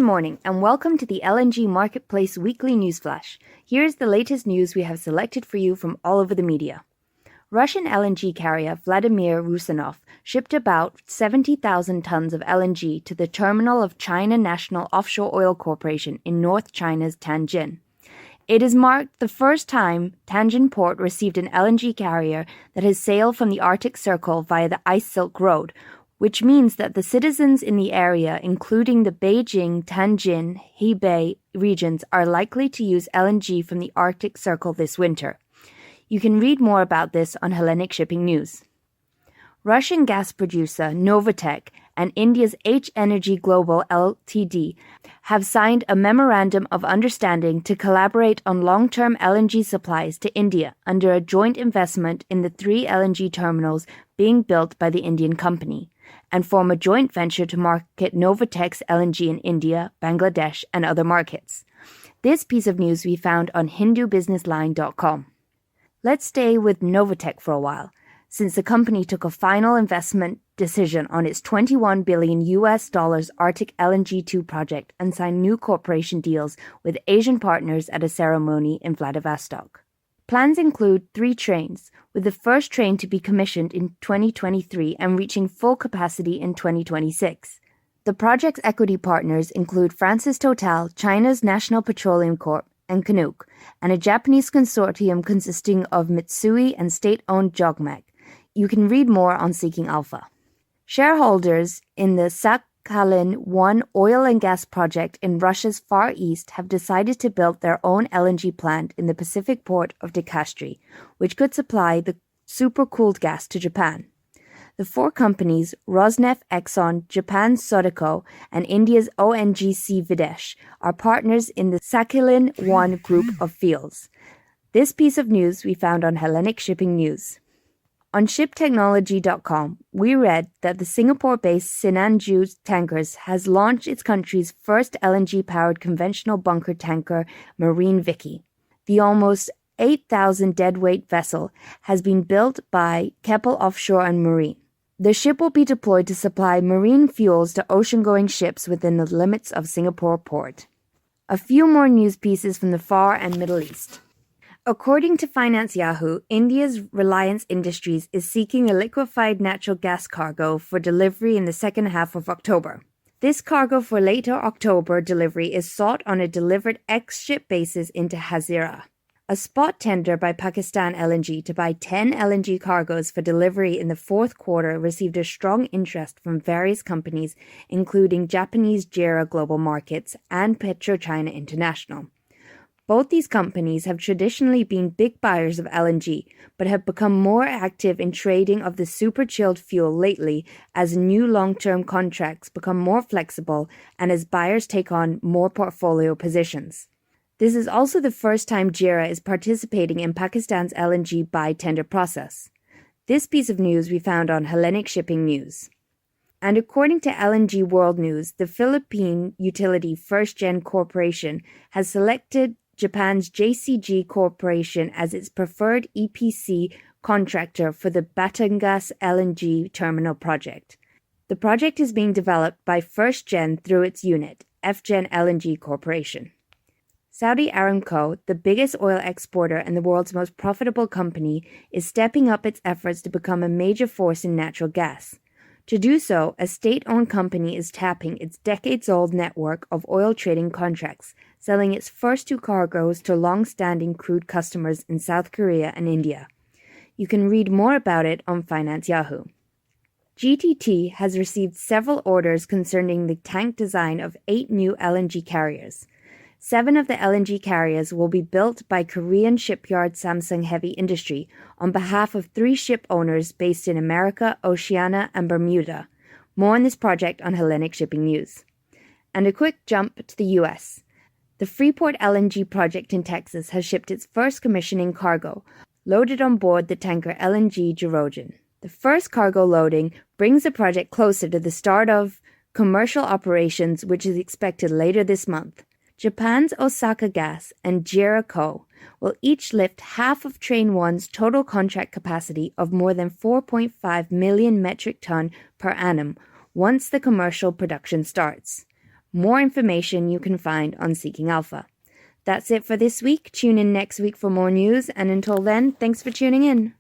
morning and welcome to the LNG Marketplace Weekly News Flash. Here's the latest news we have selected for you from all over the media. Russian LNG carrier Vladimir Rusanov shipped about 70,000 tons of LNG to the terminal of China National Offshore Oil Corporation in North China's Tianjin. It has marked the first time Tianjin port received an LNG carrier that has sailed from the Arctic Circle via the Ice Silk Road, which means that the citizens in the area, including the Beijing, Tianjin, Hebei regions, are likely to use LNG from the Arctic Circle this winter. You can read more about this on Hellenic Shipping News. Russian gas producer Novatek and India's H Energy Global Ltd have signed a memorandum of understanding to collaborate on long-term LNG supplies to India under a joint investment in the 3 LNG terminals being built by the Indian company, and form a joint venture to market Novatek's LNG in India, Bangladesh, and other markets. This piece of news we found on HinduBusinessLine.com. Let's stay with Novatek for a while, since the company took a final investment decision on its $21 billion Arctic LNG 2 project and signed new cooperation deals with Asian partners at a ceremony in Vladivostok. Plans include 3 trains, with the first train to be commissioned in 2023 and reaching full capacity in 2026. The project's equity partners include France's Total, China's National Petroleum Corp, and Canuck, and a Japanese consortium consisting of Mitsui and state-owned JOGMEC. You can read more on Seeking Alpha. Shareholders in the Sakhalin-1 oil and gas project in Russia's Far East have decided to build their own LNG plant in the Pacific port of Dekastri, which could supply the supercooled gas to Japan. The 4 companies, Rosneft, Exxon, Japan's Sodexo, and India's ONGC Videsh, are partners in the Sakhalin-1 group of fields. This piece of news we found on Hellenic Shipping News. On shiptechnology.com, we read that the Singapore-based Sinanju Tankers has launched its country's first LNG-powered conventional bunker tanker, Marine Vicky. The almost 8,000 deadweight vessel has been built by Keppel Offshore and Marine. The ship will be deployed to supply marine fuels to ocean-going ships within the limits of Singapore port. A few more news pieces from the Far and Middle East. According to Finance Yahoo, India's Reliance Industries is seeking a liquefied natural gas cargo for delivery in the second half of October. This cargo for later October delivery is sought on a delivered ex-ship basis into Hazira. A spot tender by Pakistan LNG to buy 10 LNG cargoes for delivery in the fourth quarter received a strong interest from various companies, including Japanese JERA Global Markets and PetroChina International. Both these companies have traditionally been big buyers of LNG, but have become more active in trading of the super-chilled fuel lately as new long-term contracts become more flexible and as buyers take on more portfolio positions. This is also the first time JERA is participating in Pakistan's LNG buy tender process. This piece of news we found on Hellenic Shipping News. And according to LNG World News, the Philippine utility First Gen Corporation has selected Japan's JCG Corporation as its preferred EPC contractor for the Batangas LNG terminal project. The project is being developed by First Gen through its unit, FGen LNG Corporation. Saudi Aramco, the biggest oil exporter and the world's most profitable company, is stepping up its efforts to become a major force in natural gas. To do so, a state-owned company is tapping its decades-old network of oil trading contracts, selling its first 2 cargoes to long-standing crude customers in South Korea and India. You can read more about it on Finance Yahoo. GTT has received several orders concerning the tank design of 8 new LNG carriers. 7 of the LNG carriers will be built by Korean shipyard Samsung Heavy Industry on behalf of 3 ship owners based in America, Oceania, and Bermuda. More on this project on Hellenic Shipping News. And a quick jump to the U.S. The Freeport LNG project in Texas has shipped its first commissioning cargo, loaded on board the tanker LNG Georgian. The first cargo loading brings the project closer to the start of commercial operations, which is expected later this month. Japan's Osaka Gas and JERA Co. will each lift half of Train 1's total contract capacity of more than 4.5 million metric ton per annum once the commercial production starts. More information you can find on Seeking Alpha. That's it for this week. Tune in next week for more news, and until then, thanks for tuning in.